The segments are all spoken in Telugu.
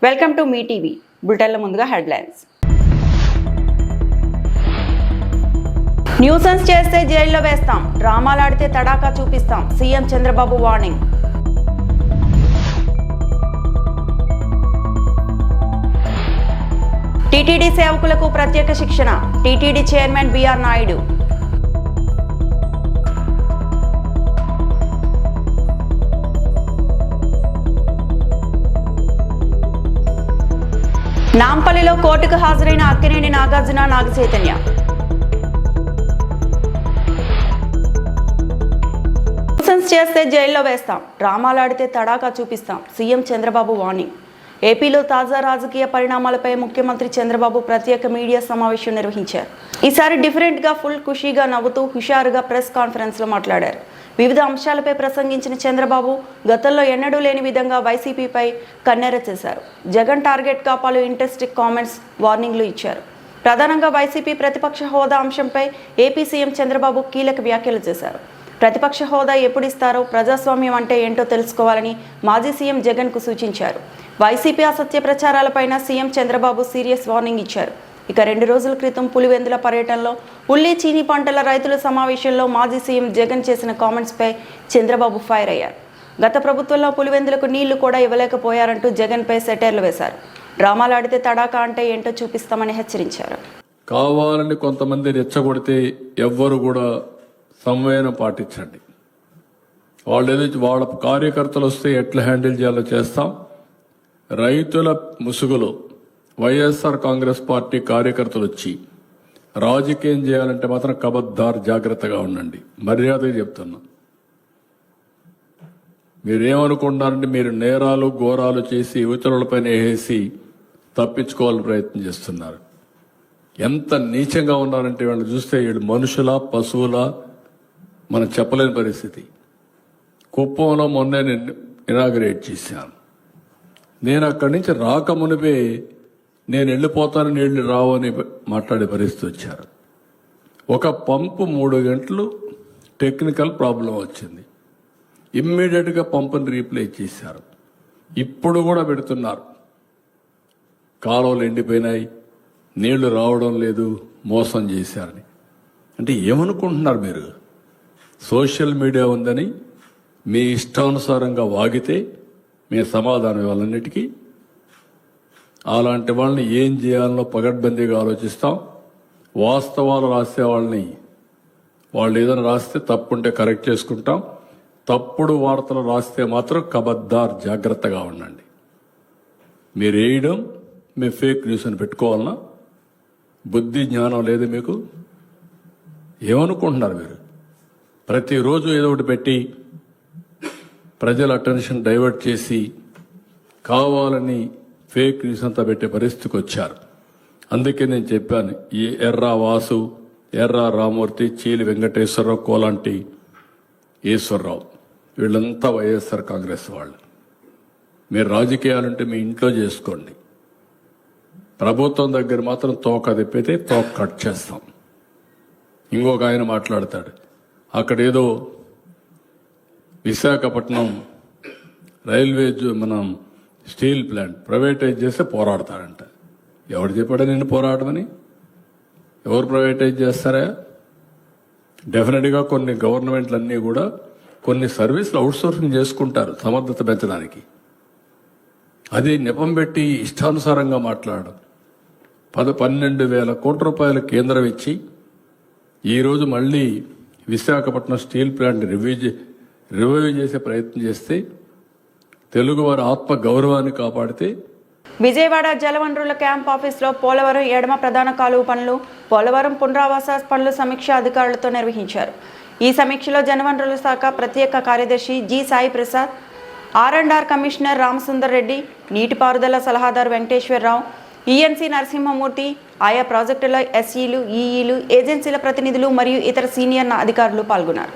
వెల్కమ్ టు మీ టీవీ. బులెటిన్ల ముందుగా హెడ్లైన్స్. న్యూసెన్స్ చేస్తే జైల్లో వేస్తాం, డ్రామాలాడితే తడాకా చూపిస్తాం, సీఎం చంద్రబాబు వార్నింగ్. టీటీడీ సేవకులకు ప్రత్యేక శిక్షణ, టీటీడీ చైర్మన్ బిఆర్ నాయుడు. నాంపల్లిలో కోర్టుకు హాజరైన అక్కినేని నాగార్జున, నాగచైతన్య. న్యూసెన్స్ చేస్తే జైల్లో వేస్తాం, డ్రామాలాడితే తడాకా చూపిస్తాం, సీఎం చంద్రబాబు వార్నింగ్. ఏపీలో తాజా రాజకీయ పరిణామాలపై ముఖ్యమంత్రి చంద్రబాబు ప్రత్యేక మీడియా సమావేశం నిర్వహించారు. ఈసారి డిఫరెంట్గా ఫుల్ ఖుషీగా నవ్వుతూ హుషారుగా ప్రెస్ కాన్ఫరెన్స్లో మాట్లాడారు. వివిధ అంశాలపై ప్రసంగించిన చంద్రబాబు గతంలో ఎన్నడూ లేని విధంగా వైసీపీపై కన్నెర చేశారు. జగన్ టార్గెట్గా పలు ఇంట్రెస్టింగ్ కామెంట్స్, వార్నింగ్లు ఇచ్చారు. ప్రధానంగా వైసీపీ ప్రతిపక్ష హోదా అంశంపై ఏపీ సీఎం చంద్రబాబు కీలక వ్యాఖ్యలు చేశారు. ప్రతిపక్ష హోదా ఎప్పుడు ఇస్తారో, ప్రజాస్వామ్యం అంటే ఏంటో తెలుసుకోవాలని మాజీ సీఎం జగన్కు సూచించారు. వైసీపీ అసత్య ప్రచారాలపైన సీఎం చంద్రబాబు సీరియస్ వార్నింగ్ ఇచ్చారు. ఇక 2 రోజుల క్రితం పులివెందుల పర్యటనలో ఉల్లి చీనీ పంటల రైతుల సమావేశంలో మాజీ సీఎం జగన్ చేసిన కామెంట్స్పై చంద్రబాబు ఫైర్ అయ్యారు. గత ప్రభుత్వంలో పులివెందులకు నీళ్లు కూడా ఇవ్వలేకపోయారంటూ జగన్పై సెటైర్లు వేశారు. డ్రామాలాడితే తడాకా అంటే ఏంటో చూపిస్తామని హెచ్చరించారు. కావాలని కొంతమంది రెచ్చగొడితే ఎవ్వరు కూడా సంవేదన పాటించండి. వాళ్ళ కార్యకర్తలు వస్తే ఎట్లా హ్యాండిల్ చేయాలో చేస్తాం. రైతుల ముసుగులో వైఎస్ఆర్ కాంగ్రెస్ పార్టీ కార్యకర్తలు వచ్చి రాజకీయం చేయాలంటే మాత్రం కబద్దార్, జాగ్రత్తగా ఉండండి. మర్యాదగా చెప్తున్నా. మీరేమనుకుంటున్నారంటే మీరు నేరాలు ఘోరాలు చేసి ఇతరులపైన వేసి తప్పించుకోవాలని ప్రయత్నం చేస్తున్నారు. ఎంత నీచంగా ఉన్నారంటే వాళ్ళు చూస్తే వీళ్ళు మనుషుల పశువుల మనం చెప్పలేని పరిస్థితి. కుప్పంలో మొన్నే నేను ఇనాగ్రేట్ చేశాను. నేను అక్కడి నుంచి రాకమునిపే నేను వెళ్ళిపోతాను, నీళ్లు రావని మాట్లాడే పరిస్థితి వచ్చారు. ఒక పంపు 3 గంటలు టెక్నికల్ ప్రాబ్లం వచ్చింది. ఇమ్మీడియట్గా పంపుని రీప్లేస్ చేశారు. ఇప్పుడు కూడా పెడుతున్నారు. కాలువలు ఎండిపోయినాయి, నీళ్లు రావడం లేదు, మోసం చేశారని. అంటే ఏమనుకుంటున్నారు మీరు? సోషల్ మీడియా ఉందని మీ ఇష్టానుసారంగా వాగితే మీ సమాధానం ఇవ్వాలన్నిటికీ. అలాంటి వాళ్ళని ఏం చేయాలనో పగడ్బందీగా ఆలోచిస్తాం. వాస్తవాలు రాసే వాళ్ళని వాళ్ళు ఏదైనా రాస్తే తప్పుంటే కరెక్ట్ చేసుకుంటాం. తప్పుడు వార్తలు రాస్తే మాత్రం కబద్దార్, జాగ్రత్తగా ఉండండి. మీరు వేయడం మీ ఫేక్ న్యూస్ అని పెట్టుకోవాలన్నా బుద్ధి జ్ఞానం లేదు మీకు? ఏమనుకుంటున్నారు మీరు? ప్రతిరోజు ఏదో ఒకటి పెట్టి ప్రజల అటెన్షన్ డైవర్ట్ చేసి కావాలని ఫేక్ న్యూస్ అంతా పెట్టే పరిస్థితికి వచ్చారు. అందుకే నేను చెప్పాను, ఈ ఎర్రా వాసు, ఎర్రా రామూర్తి, చీలి వెంకటేశ్వరరావు, కోలాంటి ఈశ్వరరావు వీళ్ళంతా వైఎస్ఆర్ కాంగ్రెస్ వాళ్ళు. మీరు రాజకీయాలుంటే మీ ఇంట్లో చేసుకోండి. ప్రభుత్వం దగ్గర మాత్రం తోక తిప్పితే తోక కట్ చేస్తాం. ఇంకొక ఆయన మాట్లాడతాడు, అక్కడేదో విశాఖపట్నం రైల్వే మనం స్టీల్ ప్లాంట్ ప్రైవేటైజ్ చేస్తే పోరాడతాడంట. ఎవరు చెప్పాడా నిన్ను పోరాడమని? ఎవరు ప్రైవేటైజ్ చేస్తారా? డెఫినెట్గా కొన్ని గవర్నమెంట్లన్నీ కూడా కొన్ని సర్వీసులు అవుట్సోర్సింగ్ చేసుకుంటారు సమర్థత పెంచడానికి. అది నెపం పెట్టి ఇష్టానుసారంగా మాట్లాడడం. 12,000 కోట్ల రూపాయలు కేంద్రం ఇచ్చి ఈరోజు మళ్ళీ విశాఖపట్నం స్టీల్ ప్లాంట్ రివైవ్ చేసే ప్రయత్నం చేస్తే తెలుగువారి ఆత్మ గౌరవాన్ని కాపాడితే. విజయవాడ జలవనరుల క్యాంప్ ఆఫీసులో పోలవరం ఎడమ ప్రధాన కాలువ పనులు, పోలవరం పునరావాస పనుల సమీక్ష అధికారులతో నిర్వహించారు. ఈ సమీక్షలో జలవనరుల శాఖ ప్రత్యేక కార్యదర్శి G Sai Prasad, R&R commissioner Ramasundar Reddy, నీటిపారుదల సలహాదారు వెంకటేశ్వరరావు, ఈఎన్సీ నరసింహమూర్తి, ఆయా ప్రాజెక్టుల ఎస్ఈలు, ఈఈలు, ఏజెన్సీల ప్రతినిధులు మరియు ఇతర సీనియర్ అధికారులు పాల్గొన్నారు.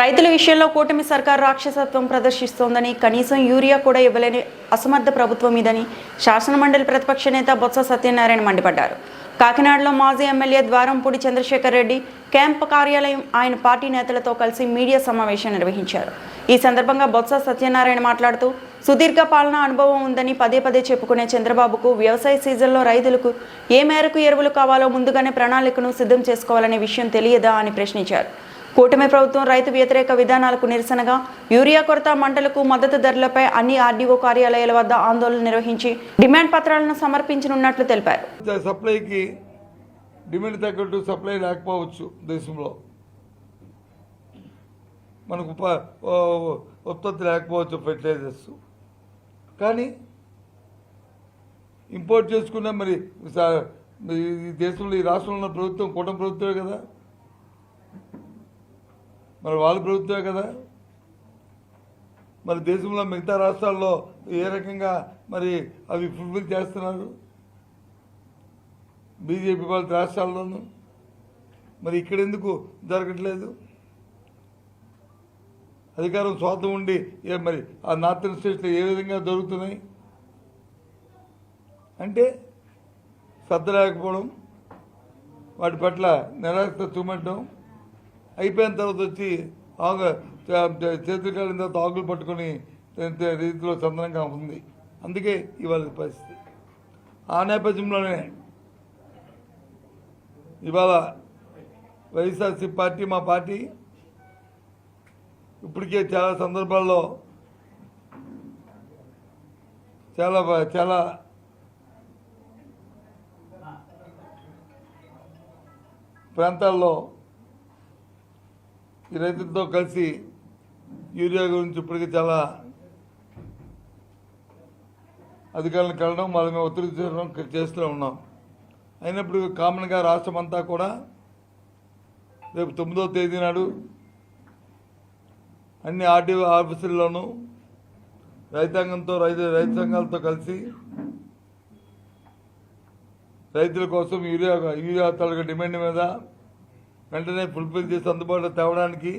రైతుల విషయంలో కూటమి సర్కార్ రాక్షసత్వం ప్రదర్శిస్తోందని, కనీసం యూరియా కూడా ఇవ్వలేని అసమర్థ ప్రభుత్వం ఇదని శాసనమండలి ప్రతిపక్ష నేత బొత్స సత్యనారాయణ మండిపడ్డారు. కాకినాడలో మాజీ ఎమ్మెల్యే ద్వారంపూడి చంద్రశేఖర్ రెడ్డి క్యాంప్ కార్యాలయం ఆయన పార్టీ నేతలతో కలిసి మీడియా సమావేశం నిర్వహించారు. ఈ సందర్భంగా బొత్స సత్యనారాయణ మాట్లాడుతూ, సుదీర్ఘ పాలనా అనుభవం ఉందని పదే పదే చెప్పుకునే చంద్రబాబుకు వ్యవసాయ సీజన్లో రైతులకు ఏ మేరకు ఎరువులు కావాలో ముందుగానే ప్రణాళికను సిద్ధం చేసుకోవాలనే విషయం తెలియదా అని ప్రశ్నించారు. కూటమి ప్రభుత్వం రైతు వ్యతిరేక విధానాలకు నిరసనగా యూరియా కొరత, మంటలకు మద్దతు ధరలపై అన్ని ఆర్డీఓ కార్యాలయాల వద్ద ఆందోళన నిర్వహించి డిమాండ్ పత్రాలను సమర్పించనున్నట్లు తెలిపారు. సప్లైకి డిమాండ్ తగ్గట్టు సప్లై లేకపోవచ్చు, దేశంలో మనకు ఉత్పత్తి లేకపోవచ్చు ఫెర్టిలైజర్స్, కానీ ఇంపోర్ట్ చేసుకున్న మరి ఈ దేశంలో ఈ రాష్ట్రంలో ఉన్న ప్రభుత్వం కూటమి ప్రభుత్వమే కదా, మరి వాళ్ళ ప్రభుత్వమే కదా. మరి దేశంలో మిగతా రాష్ట్రాల్లో ఏ రకంగా మరి అవి ఫుల్ఫిల్ చేస్తున్నారు బీజేపీ వాళ్ళ రాష్ట్రాల్లోనూ, మరి ఇక్కడ ఎందుకు జరగట్లేదు? అధికారం స్వార్థం ఉండి మరి ఆ నార్థన్ స్టేట్స్లో ఏ విధంగా దొరుకుతున్నాయి అంటే శ్రద్ధ లేకపోవడం, వాటి పట్ల నిరాశ చూపెట్టడం, అయిపోయిన తర్వాత వచ్చి చేతులు కాలిన తర్వాత ఆకులు పట్టుకొని రీతిలో చందనంగా ఉంది. అందుకే ఇవాళ పరిస్థితి. ఆ నేపథ్యంలోనే ఇవాళ వైఎస్ఆర్సీ పార్టీ, మా పార్టీ ఇప్పటికే చాలా సందర్భాల్లో చాలా ప్రాంతాల్లో ఈ రైతులతో కలిసి యూరియా గురించి ఇప్పటికీ చాలా అధికారులను కలడం, వాళ్ళ మీద ఒత్తిడి చేయడం చేస్తూ ఉన్నాం. అయినప్పుడు కామన్గా రాష్ట్రం అంతా కూడా రేపు 9వ తేదీ నాడు అన్ని ఆర్డీఓ ఆఫీసుల్లోనూ రైతాంగంతో రైతు సంఘాలతో కలిసి రైతుల కోసం యూరియా తాలూకా డిమాండ్ మీద వెంటనే ఫుల్ఫిల్ చేసి అందుబాటులో తేవడానికి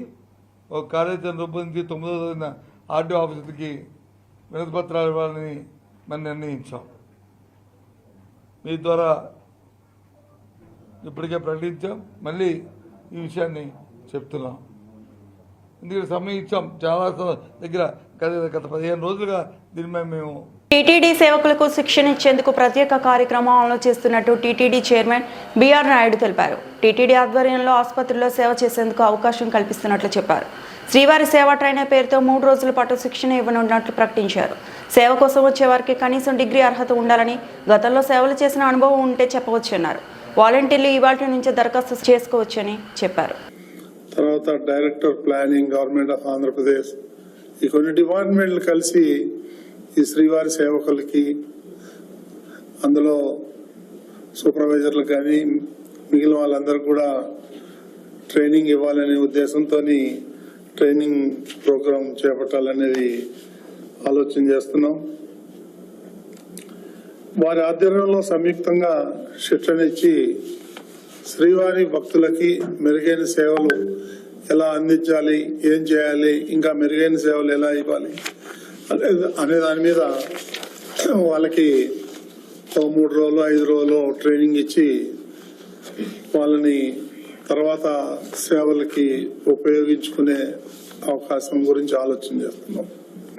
ఒక కార్యాచరణ రూపొందించి 9వ తేదీన ఆర్డీఓ ఆఫీసులకి వినతి పత్రాలు ఇవ్వాలని మనం నిర్ణయించాం. మీ ద్వారా ఇప్పటికే ప్రకటించాం, మళ్ళీ ఈ విషయాన్ని చెప్తున్నాం. ఎందుకంటే సమయం ఇచ్చాం చాలా దగ్గర, గత 15 రోజులుగా దీని మీద మేము టీటీడీ సేవకులకు శిక్షణ ఇచ్చేందుకు ప్రత్యేక కార్యక్రమం అమలు చేస్తున్నట్టు టీటీడీ చైర్మన్ బీఆర్ నాయుడు తెలిపారు. టీటీడీ ఆధ్వర్యంలో ఆసుపత్రిలో సేవ చేసేందుకు అవకాశం కల్పిస్తున్నట్లు చెప్పారు. శ్రీవారి సేవా ట్రైనర్ పేరుతో 3 రోజుల పాటు శిక్షణ ఇవ్వనున్నట్లు ప్రకటించారు. సేవ కోసం వచ్చే వారికి కనీసం డిగ్రీ అర్హత ఉండాలని, గతంలో సేవలు చేసిన అనుభవం ఉంటే చెప్పవచ్చన్నారు. వాలంటీర్లు ఇవాళ నుంచి దరఖాస్తు చేసుకోవచ్చని చెప్పారు. తర్వాత director planning, government of Andhra Pradesh, ఈ కొన్ని డిపార్ట్మెంట్లు కలిసి ఈ శ్రీవారి సేవకులకి, అందులో సూపర్వైజర్లకు కానీ మిగిలిన వాళ్ళందరూ కూడా ట్రైనింగ్ ఇవ్వాలనే ఉద్దేశంతో ట్రైనింగ్ ప్రోగ్రాం చేపట్టాలనేది ఆలోచన చేస్తున్నాం. వారి ఆధ్వర్యంలో సంయుక్తంగా శిక్షణ ఇచ్చి శ్రీవారి భక్తులకి మెరుగైన సేవలు ఎలా అందించాలి, ఏం చేయాలి, ఇంకా మెరుగైన సేవలు ఎలా ఇవ్వాలి అనే దాని మీద వాళ్ళకి 3 రోజులు 5 రోజులు ట్రైనింగ్ ఇచ్చి వాళ్ళని తర్వాత సేవలకి ఉపయోగించుకునే అవకాశం గురించి ఆలోచన చేస్తున్నాం.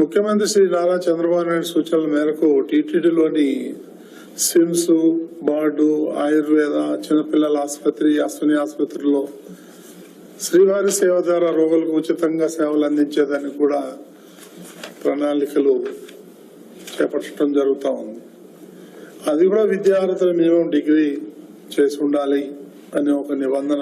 ముఖ్యమంత్రి శ్రీ నారా చంద్రబాబు నాయుడు సూచనల మేరకు టీటీడీలోని సిమ్స్, బార్డు, ఆయుర్వేద, చిన్నపిల్లల ఆసుపత్రి, అశ్విని ఆసుపత్రిలో శ్రీవారి సేవ ద్వారా రోగులకు ఉచితంగా సేవలు అందించేదానికి కూడా ప్రణాళికలు చేపట్టడం జరుగుతూ ఉంది. అది కూడా విద్యార్థులు మినిమం డిగ్రీ చేసి ఉండాలి అనే ఒక నిబంధన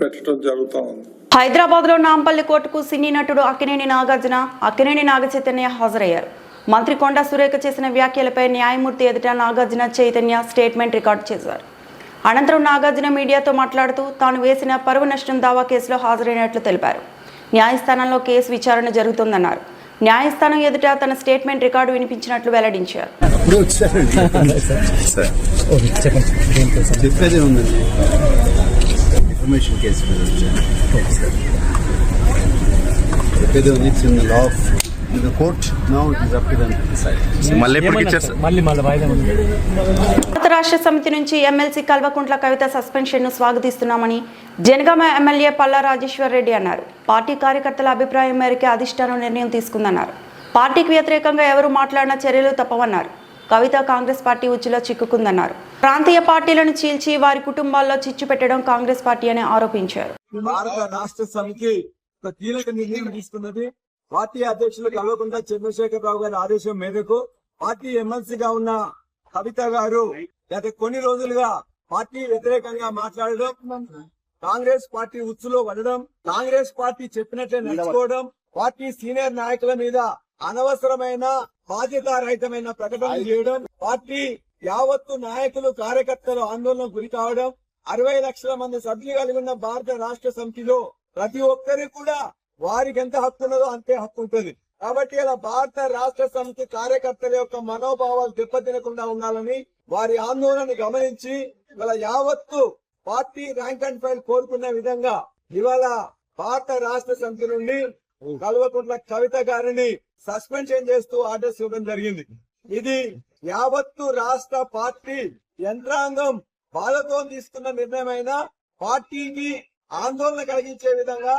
పెట్టడం జరుగుతూ ఉంది. హైదరాబాద్ లో నాంపల్లి కోర్టుకు సినీ నటుడు అక్కినేని నాగార్జున, అక్కినేని నాగచైతన్య హాజరయ్యారు. మంత్రి కొండా సురేఖ చేసిన వ్యాఖ్యలపై న్యాయమూర్తి ఎదుట నాగార్జున, చైతన్య స్టేట్మెంట్ రికార్డు చేశారు. అనంతరం నాగార్జున మీడియాతో మాట్లాడుతూ తాను వేసిన పరువు నష్టం దావా కేసులో హాజరైనట్లు తెలిపారు. న్యాయస్థానంలో కేసు విచారణ జరుగుతుందన్నారు. న్యాయస్థానం ఎదుట తన స్టేట్మెంట్ రికార్డు వినిపించినట్లు వెల్లడించారు. whether it's in the law of in the court. Now it is up to them to decide. మళ్ళీ ఎప్పటికి ఇచ్చారు సార్? భారత రాష్ట్ర సమితి నుంచి ఎమ్మెల్సీ కల్వకుంట్ల కవిత సస్పెన్షన్ ను స్వాగతిస్తున్నామని జనగామ ఎమ్మెల్యే పల్లా రాజేశ్వర్ రెడ్డి అన్నారు. పార్టీ కార్యకర్తల అభిప్రాయం మేరకు అధిష్టానం నిర్ణయం తీసుకుందన్నారు. పార్టీకి వ్యతిరేకంగా ఎవరు మాట్లాడినా చర్యలు తప్పవన్నారు. కవిత కాంగ్రెస్ పార్టీ ఉచ్చులో చిక్కుకుందన్నారు. ప్రాంతీయ పార్టీలను చీల్చి వారి కుటుంబాల్లో చిచ్చు పెట్టడం కాంగ్రెస్ పార్టీ అని ఆరోపించారు. భారత రాష్ట్ర సమితి ఒక కీలక నిర్ణయం తీసుకున్నది. పార్టీ అధ్యక్షులు కల్వకుంట్ల చంద్రశేఖరరావు గారి ఆదేశం మేరకు పార్టీ ఎమ్మెల్సీగా ఉన్న కవిత గారు గత కొన్ని రోజులుగా పార్టీ వ్యతిరేకంగా మాట్లాడడం, కాంగ్రెస్ పార్టీ ఉచ్చులో పడడం, కాంగ్రెస్ పార్టీ చెప్పినట్లే నడుచుకోవడం, పార్టీ సీనియర్ నాయకుల మీద అనవసరమైన బాధ్యతారహితమైన ప్రకటన చేయడం, పార్టీ యావత్తు నాయకులు కార్యకర్తలు ఆందోళనకు గురి కావడం, 60 లక్షల మంది సభ్యులు కలిగి ఉన్న భారత రాష్ట్ర సమితిలో ప్రతి ఒక్కరికి కూడా వారికి ఎంత హక్కు ఉన్నదో అంతే హక్కు ఉంటుంది. కాబట్టి ఇలా భారత రాష్ట్ర సమితి కార్యకర్తల యొక్క మనోభావాలు దెబ్బతినకుండా ఉండాలని వారి ఆందోళనని గమనించి ఇవాళ యావత్తు పార్టీ ర్యాంక్ అండ్ ఫైల్ కోరుకున్న విధంగా ఇవాళ భారత రాష్ట్ర సమితి నుండి కల్వకుంట్ల కవిత గారిని సస్పెన్షన్ చేస్తూ ఆర్డర్స్ ఇవ్వడం జరిగింది. ఇది యావత్తు రాష్ట్ర పార్టీ యంత్రాంగం బాధతో తీసుకున్న నిర్ణయమైన పార్టీకి ఆందోళన కలిగించే విధంగా,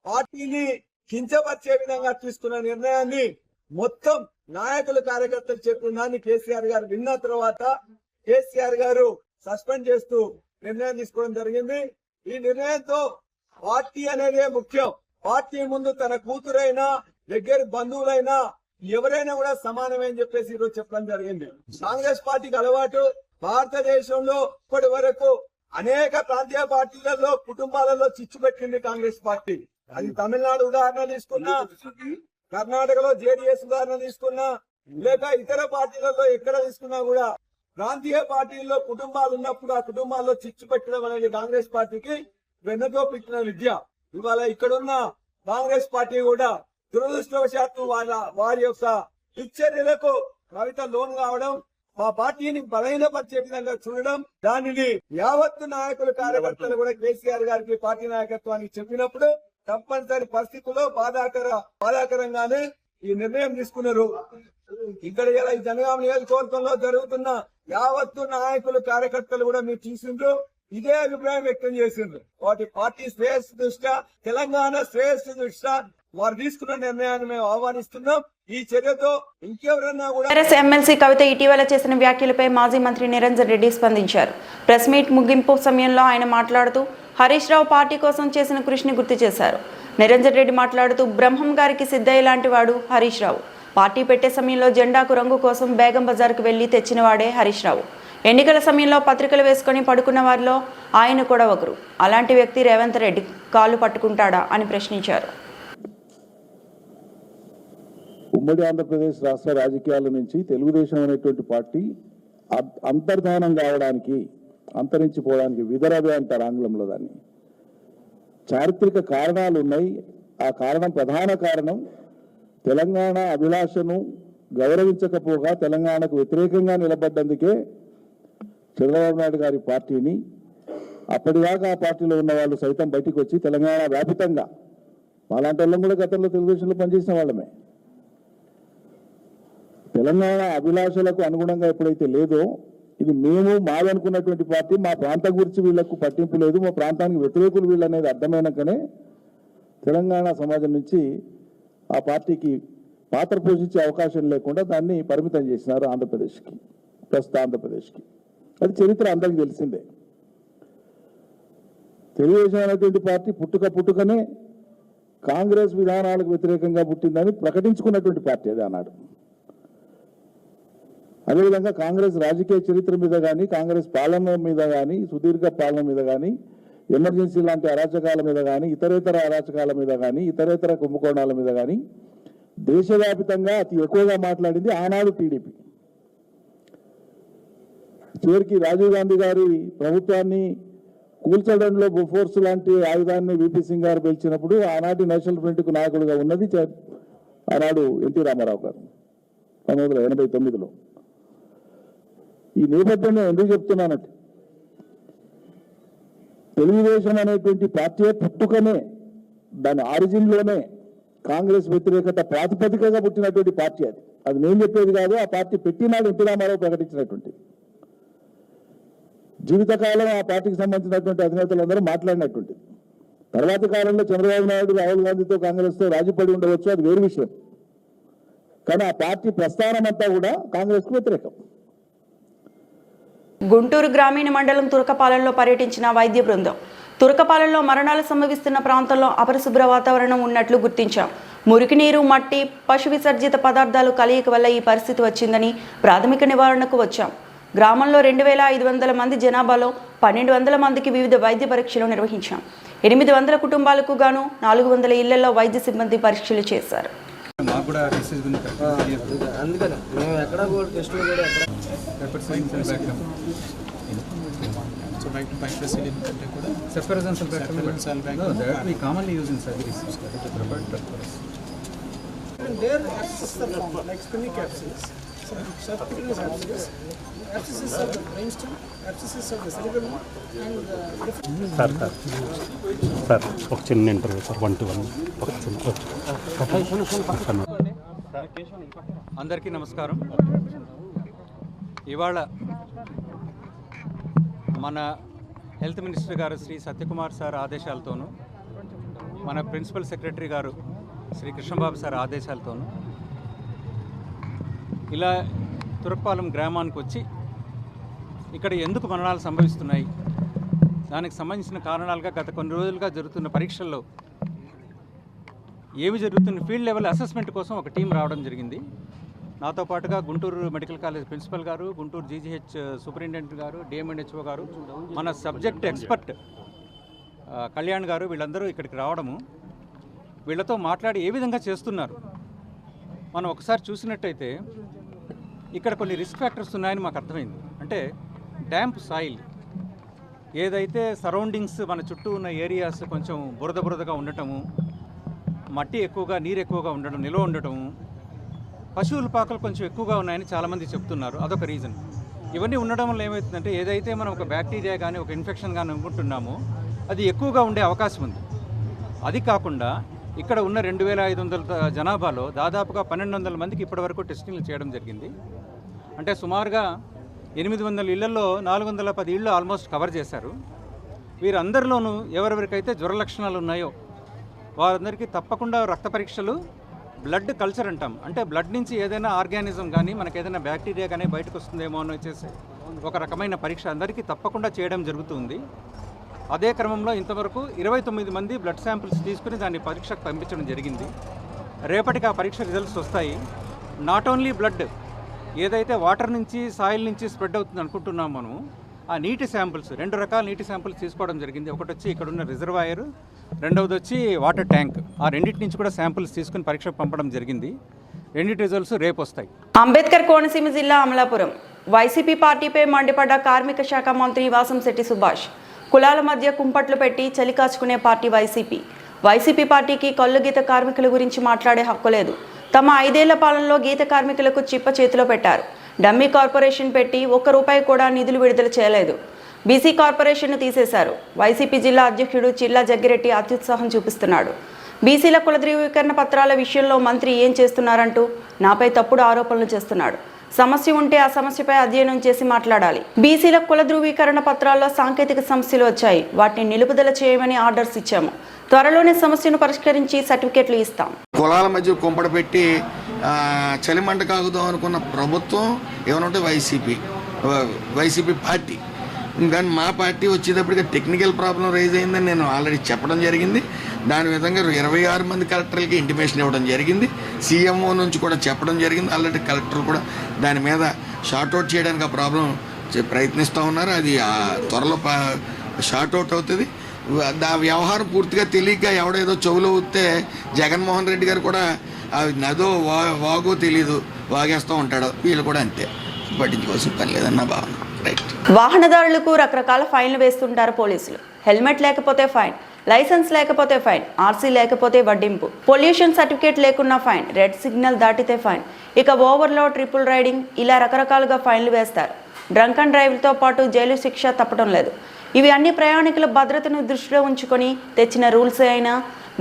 పార్టీని కించపరిచే విధంగా తీసుకున్న నిర్ణయాన్ని మొత్తం నాయకులు కార్యకర్తలు చెప్తున్నారని కేసీఆర్ గారు విన్న తర్వాత కేసీఆర్ గారు సస్పెండ్ చేస్తూ నిర్ణయం తీసుకోవడం జరిగింది. ఈ నిర్ణయంతో పార్టీ అనేదే ముఖ్యం. పార్టీ ముందు తన కూతురైనా దగ్గర బంధువులైనా ఎవరైనా కూడా సమానమని చెప్పేసి ఈరోజు చెప్పడం జరిగింది. కాంగ్రెస్ పార్టీకి అలవాటు భారతదేశంలో ఇప్పటి వరకు అనేక ప్రాంతీయ పార్టీలలో కుటుంబాలలో చిచ్చు పెట్టింది కాంగ్రెస్ పార్టీ. అది తమిళనాడు ఉదాహరణ తీసుకున్నా, కర్ణాటకలో జేడీఎస్ ఉదాహరణ తీసుకున్నా, లేక ఇతర పార్టీలలో ఎక్కడ తీసుకున్నా కూడా ప్రాంతీయ పార్టీల్లో కుటుంబాలు ఉన్నప్పుడు ఆ కుటుంబాల్లో చిచ్చు పెట్టడం అనేది కాంగ్రెస్ పార్టీకి వెన్నతో పెట్టిన విద్య. ఇవాళ ఇక్కడున్న కాంగ్రెస్ పార్టీ కూడా దురదృష్టవశాత్తు వారి యొక్క దుశ్చర్యలకు కవిత లోన్ కావడం, మా పార్టీని బలహీనపరిచే విధంగా చూడడం, దానిని యావత్తు నాయకులు కార్యకర్తలు కూడా కేసీఆర్ గారికి పార్టీ నాయకత్వానికి చెప్పినప్పుడు తప్పనిసరి పరిస్థితుల్లో బాధాకరంగానే ఈ నిర్ణయం తీసుకున్నారు. ఇక్కడ ఇలా ఈ జనగామ నియోజకవర్గంలో జరుగుతున్న యావత్తు నాయకులు కార్యకర్తలు కూడా మీరు చూసిండ్రు, ఇదే అభిప్రాయం వ్యక్తం చేసిండ్రు. వాటి పార్టీ శ్రేయస్సు దృష్ట్యా, తెలంగాణ శ్రేయస్సు దృష్ట్యా వారు తీసుకున్న నిర్ణయాన్ని మేము ఆహ్వానిస్తున్నాం. ఈ చర్యతో ఇంకెవరన్నా కూడా టీఆర్ఎస్ ఎమ్మెల్సీ కవిత ఇటీవల చేసిన వ్యాఖ్యలపై మాజీ మంత్రి నిరంజన్ రెడ్డి స్పందించారు. ప్రెస్ మీట్ ముగింపు సమయంలో ఆయన మాట్లాడుతూ హరీష్ రావు పార్టీ కోసం చేసిన కృషిని గుర్తు చేశారు. నిరంజన్ రెడ్డి మాట్లాడుతూ బ్రహ్మం గారికి సిద్ధయ్య లాంటి వాడు హరీష్ రావు. పార్టీ పెట్టే సమయంలో జెండాకు రంగు కోసం బేగం బజార్కు వెళ్లి తెచ్చిన వాడే హరీష్ రావు. ఎన్నికల సమయంలో పత్రికలు వేసుకుని పడుకున్న వారిలో ఆయన కూడా ఒకరు. అలాంటి వ్యక్తి రేవంత్ రెడ్డి కాళ్ళు పట్టుకుంటాడా అని ప్రశ్నించారు. ఉమ్మడి ఆంధ్రప్రదేశ్ రాష్ట్ర రాజకీయాల నుంచి తెలుగుదేశం అనేటువంటి పార్టీ అంతర్ధానం కావడానికి, అంతరించిపోవడానికి విదరవే అంటారు ఆంగ్లంలో దాన్ని. చారిత్రక కారణాలు ఉన్నాయి. ఆ కారణం, ప్రధాన కారణం తెలంగాణ అభిలాషను గౌరవించకపోగా తెలంగాణకు వ్యతిరేకంగా నిలబడ్డందుకే చంద్రబాబు నాయుడు గారి పార్టీని, అప్పటిదాకా ఆ పార్టీలో ఉన్న వాళ్ళు సైతం బయటికి వచ్చి తెలంగాణ వ్యాపితంగా, అలాంటి వాళ్ళం కూడా గతంలో తెలుగుదేశంలో పనిచేసిన వాళ్ళమే, తెలంగాణ అభిలాషలకు అనుగుణంగా ఎప్పుడైతే లేదో, ఇది మేము మాదనుకున్నటువంటి పార్టీ, మా ప్రాంతం గురించి వీళ్లకు పట్టింపు లేదు, మా ప్రాంతానికి వ్యతిరేకులు వీళ్ళు అనేది అర్థమైనాకనే తెలంగాణ సమాజం నుంచి ఆ పార్టీకి పాత్ర పోషించే అవకాశం లేకుండా దాన్ని పరిమితం చేసినారు ఆంధ్రప్రదేశ్కి, ప్రస్తుత ఆంధ్రప్రదేశ్కి. అది చరిత్ర అందరికీ తెలిసిందే. తెలుగుదేశం అనేటువంటి పార్టీ పుట్టుకనే కాంగ్రెస్ విధానాలకు వ్యతిరేకంగా పుట్టిందని ప్రకటించుకున్నటువంటి పార్టీ అది ఆనాడు. అదేవిధంగా కాంగ్రెస్ రాజకీయ చరిత్ర మీద కానీ, కాంగ్రెస్ పాలన మీద కానీ, సుదీర్ఘ పాలన మీద కానీ, ఎమర్జెన్సీ లాంటి అరాచకాల మీద కానీ, ఇతరేతర అరాచకాల మీద కానీ, ఇతరేతర కుంభకోణాల మీద కానీ దేశవ్యాప్తంగా అతి ఎక్కువగా మాట్లాడింది ఆనాడు టీడీపీ. చివరికి రాజీవ్ గాంధీ గారి ప్రభుత్వాన్ని కూల్చడంలో బొఫోర్స్ లాంటి ఆయుధాన్ని విపి సింగ్ గారు పిలిచినప్పుడు ఆనాటి నేషనల్ ఫ్రంట్కు నాయకుడిగా ఉన్నది ఆనాడు ఎన్టీ రామారావు గారు 1989లో. ఈ నేపథ్యంలో ఎందుకు చెప్తున్నానంటే, తెలుగుదేశం అనేటువంటి పార్టీ పుట్టుకనే, దాని ఆరిజిన్లోనే కాంగ్రెస్ వ్యతిరేకత ప్రాతిపదికగా పుట్టినటువంటి పార్టీ అది. అది నేను చెప్పేది కాదు, ఆ పార్టీ పెట్టినాడు ఎన్టీ రామారావు ప్రకటించినటువంటి. జీవితకాలం ఆ పార్టీకి సంబంధించినటువంటి అధినేతలందరూ మాట్లాడినటువంటి. తర్వాత కాలంలో చంద్రబాబు నాయుడు రాహుల్ గాంధీతో కాంగ్రెస్తో రాజీపడి ఉండవచ్చు, అది వేరు విషయం. కానీ ఆ పార్టీ ప్రస్థానం అంతా కూడా కాంగ్రెస్కు వ్యతిరేకం. గుంటూరు గ్రామీణ మండలం తురకపాలెంలో పర్యటించిన వైద్య బృందం. తురకపాలెంలో మరణాలు సంభవిస్తున్న ప్రాంతంలో అపరిశుభ్ర వాతావరణం ఉన్నట్లు గుర్తించాం. మురికి నీరు, మట్టి, పశు విసర్జిత పదార్థాలు కలయిక వల్ల ఈ పరిస్థితి వచ్చిందని ప్రాథమిక నివారణకు వచ్చాం. గ్రామంలో 2500 మంది జనాభాలో 1200 మందికి వివిధ వైద్య పరీక్షలు నిర్వహించాం. 800 కుటుంబాలకు గాను 400 ఇళ్లలో వైద్య సిబ్బంది పరీక్షలు చేశారు. So bifurcated కంటే కూడా Cephalosporin sulfactam, no, that we commonly use in surgeries. And there abscesses are like spinning capsules, subcutaneous abscesses, abscesses of the brainstem, abscesses of the cerebellum, and sir ఒక చిన్న ఇంటర్వ్యూ సార్ 1 to 1 ఒక చిన్న. అందరికీ నమస్కారం. ఇవాళ మన హెల్త్ మినిస్టర్ గారు శ్రీ సత్యకుమార్ సార్ ఆదేశాలతోనూ, మన ప్రిన్సిపల్ సెక్రటరీ గారు శ్రీ కృష్ణబాబు సార్ ఆదేశాలతోనూ ఇలా తురకపాలెం గ్రామానికి వచ్చి ఇక్కడ ఎందుకు మరణాలు సంభవిస్తున్నాయి, దానికి సంబంధించిన కారణాలుగా గత కొన్ని రోజులుగా జరుగుతున్న పరీక్షల్లో ఏమి జరుగుతున్న ఫీల్డ్ లెవెల్ అసెస్మెంట్ కోసం ఒక టీం రావడం జరిగింది. నాతో పాటుగా గుంటూరు మెడికల్ కాలేజ్ ప్రిన్సిపల్ గారు, గుంటూరు జీజీహెచ్ సూపరింటెండెంట్ గారు, డిఎంఎన్హెచ్ఓ గారు, మన సబ్జెక్ట్ ఎక్స్పర్ట్ కళ్యాణ్ గారు, వీళ్ళందరూ ఇక్కడికి రావడము, వీళ్ళతో మాట్లాడి ఏ విధంగా చేస్తున్నారు మనం ఒకసారి చూసినట్టయితే ఇక్కడ కొన్ని రిస్క్ ఫ్యాక్టర్స్ ఉన్నాయని మాకు అర్థమైంది. అంటే డ్యాంప్ సాయిల్, ఏదైతే సరౌండింగ్స్ మన చుట్టూ ఉన్న ఏరియాస్ కొంచెం బురదగా ఉండటము, మట్టి ఎక్కువగా, నీరు ఎక్కువగా ఉండడం, నిల్వ ఉండటము, పశువుల పాకలు కొంచెం ఎక్కువగా ఉన్నాయని చాలామంది చెప్తున్నారు. అదొక రీజన్. ఇవన్నీ ఉండడం వల్ల ఏమవుతుందంటే ఏదైతే మనం ఒక బ్యాక్టీరియా కానీ ఒక ఇన్ఫెక్షన్ కానీ అనుకుంటున్నామో అది ఎక్కువగా ఉండే అవకాశం ఉంది. అది కాకుండా ఇక్కడ ఉన్న 2500 జనాభాలో దాదాపుగా 1200 మందికి ఇప్పటివరకు టెస్టింగ్లు చేయడం జరిగింది. అంటే సుమారుగా 800 ఇళ్లలో 410 ఇళ్ళు ఆల్మోస్ట్ కవర్ చేశారు. వీరందరిలోనూ ఎవరెవరికైతే జ్వర లక్షణాలు ఉన్నాయో వారందరికీ తప్పకుండా రక్త పరీక్షలు, బ్లడ్ కల్చర్ అంటాం, అంటే బ్లడ్ నుంచి ఏదైనా ఆర్గానిజం కానీ మనకి ఏదైనా బ్యాక్టీరియా కానీ బయటకు వస్తుందేమో అని వచ్చేసి ఒక రకమైన పరీక్ష అందరికీ తప్పకుండా చేయడం జరుగుతుంది. అదే క్రమంలో ఇంతవరకు 29 మంది బ్లడ్ శాంపిల్స్ తీసుకుని దాన్ని పరీక్షకు పంపించడం జరిగింది. రేపటికి ఆ పరీక్ష రిజల్ట్స్ వస్తాయి. నాట్ ఓన్లీ బ్లడ్, ఏదైతే వాటర్ నుంచి, సాయిల్ నుంచి స్ప్రెడ్ అవుతుంది అనుకుంటున్నాం మనం, ఆ నీటి శాంపిల్స్, 2 రకాల నీటి శాంపిల్స్ తీసుకోవడం జరిగింది. ఒకటి వచ్చి ఇక్కడ ఉన్న రిజర్వాయర్, రెండవది వచ్చి వాటర్ ట్యాంక్. ఆ రెండింటి నుంచి కూడా శాంపిల్స్ తీసుకుని పరీక్షకు పంపడం జరిగింది. రెండింటి రిజల్ట్స్ రేపు వస్తాయి. అంబేద్కర్ కోనసీమ జిల్లా అమలాపురం. వైసీపీ పార్టీపై మండిపడ్డ కార్మిక శాఖ మంత్రి వాసంశెట్టి సుభాష్. కులాల మధ్య కుంపట్లు పెట్టి చలి కాచుకునే పార్టీ వైసీపీ పార్టీకి కళ్ళు గీత కార్మికుల గురించి మాట్లాడే హక్కు లేదు. తమ 5 ఏళ్ల పాలనలో గీత కార్మికులకు చిప్ప చేతిలో పెట్టారు. డమ్మీ కార్పొరేషన్ పెట్టి ₹1 కూడా నిధులు విడుదల చేయలేదు. బీసీ కార్పొరేషన్ను తీసేశారు. వైసీపీ జిల్లా అధ్యక్షుడు చిల్లా జగ్గిరెడ్డి అత్యుత్సాహం చూపిస్తున్నాడు. బీసీల కుల ధృవీకరణ పత్రాల విషయంలో మంత్రి ఏం చేస్తున్నారంటూ నాపై తప్పుడు ఆరోపణలు చేస్తున్నాడు. సమస్య ఉంటే ఆ సమస్యపై అధ్యయనం చేసి మాట్లాడాలి. బీసీల కుల ధృవీకరణ పత్రాల్లో సాంకేతిక సమస్యలు వచ్చాయి, వాటిని నిలుపుదల చేయమని ఆర్డర్స్ ఇచ్చాము. త్వరలోనే సమస్యను పరిష్కరించి సర్టిఫికెట్లు ఇస్తాం. కులాల మధ్య కుంపడ పెట్టి చలిమంట కాగుదాం అనుకున్న ప్రభుత్వం ఏమనంటే వైసీపీ పార్టీ. కానీ మా పార్టీ వచ్చేటప్పటికి టెక్నికల్ ప్రాబ్లం రైజ్ అయిందని నేను ఆల్రెడీ చెప్పడం జరిగింది. దాని విధంగా 26 మంది కలెక్టర్లకి ఇంటిమేషన్ ఇవ్వడం జరిగింది. సీఎంఓ నుంచి కూడా చెప్పడం జరిగింది. ఆల్రెడీ కలెక్టర్ కూడా దాని మీద షార్ట్అవుట్ చేయడానికి ఆ ప్రాబ్లం ప్రయత్నిస్తూ ఉన్నారు. అది త్వరలో షార్ట్అవుట్ అవుతుంది. ఆ వ్యవహారం పూర్తిగా తెలియక ఎవడేదో చెవులో ఊస్తే జగన్మోహన్ రెడ్డి గారు కూడా నదో వాగో తెలీదు వాగేస్తూ ఉంటాడు. వీళ్ళు కూడా అంతే, పట్టించుకోవాల్సిన పని లేదన్న భావన. వాహనదారులకు రకరకాల ఫైన్లు వేస్తుంటారు పోలీసులు. హెల్మెట్ లేకపోతే ఫైన్, లైసెన్స్ లేకపోతే ఫైన్, ఆర్సీ లేకపోతే వడ్డింపు, పొల్యూషన్ సర్టిఫికేట్ లేకున్నా ఫైన్, రెడ్ సిగ్నల్ దాటితే ఫైన్, ఇక ఓవర్లోడ్, ట్రిపుల్ రైడింగ్, ఇలా రకరకాలుగా ఫైన్లు వేస్తారు. డ్రంక్ అండ్ డ్రైవ్తో పాటు జైలు శిక్ష తప్పడం లేదు. ఇవి అన్ని ప్రయాణికుల భద్రతను దృష్టిలో ఉంచుకొని తెచ్చిన రూల్సే అయినా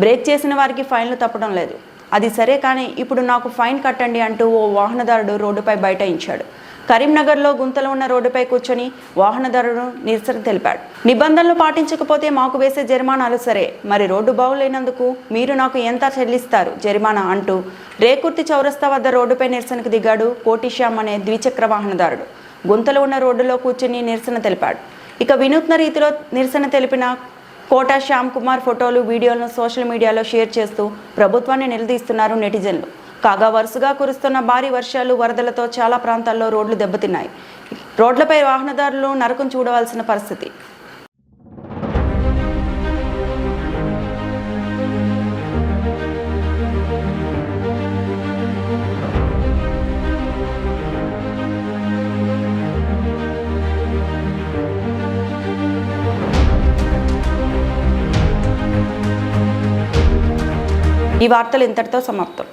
బ్రేక్ చేసిన వారికి ఫైన్లు తప్పడం లేదు. అది సరే కానీ ఇప్పుడు నాకు ఫైన్ కట్టండి అంటూ ఓ వాహనదారుడు రోడ్డుపై బైఠాయించాడు. కరీంనగర్లో గుంతలో ఉన్న రోడ్డుపై కూర్చొని వాహనదారుడు నిరసన తెలిపాడు. నిబంధనలు పాటించకపోతే మాకు వేసే జరిమానాలు సరే, మరి రోడ్డు బాగులేనందుకు మీరు నాకు ఎంత చెల్లిస్తారు జరిమానా అంటూ రేకుర్తి చౌరస్తా వద్ద రోడ్డుపై నిరసనకు దిగాడు కోటిశ్యామ్ అనే ద్విచక్ర వాహనదారుడు. గుంతలో ఉన్న రోడ్డులో కూర్చొని నిరసన తెలిపాడు. ఇక వినూత్న రీతిలో నిరసన తెలిపిన కోట శ్యామ్ కుమార్ ఫోటోలు, వీడియోలను సోషల్ మీడియాలో షేర్ చేస్తూ ప్రభుత్వాన్ని నిలదీస్తున్నారు నెటిజన్లు. కాగా వరుసగా కురుస్తున్న భారీ వర్షాలు, వరదలతో చాలా ప్రాంతాల్లో రోడ్లు దెబ్బతిన్నాయి. రోడ్లపై వాహనదారులు నరకం చూడవలసిన పరిస్థితి. ఈ వార్తలు ఇంతటితో సమాప్తం.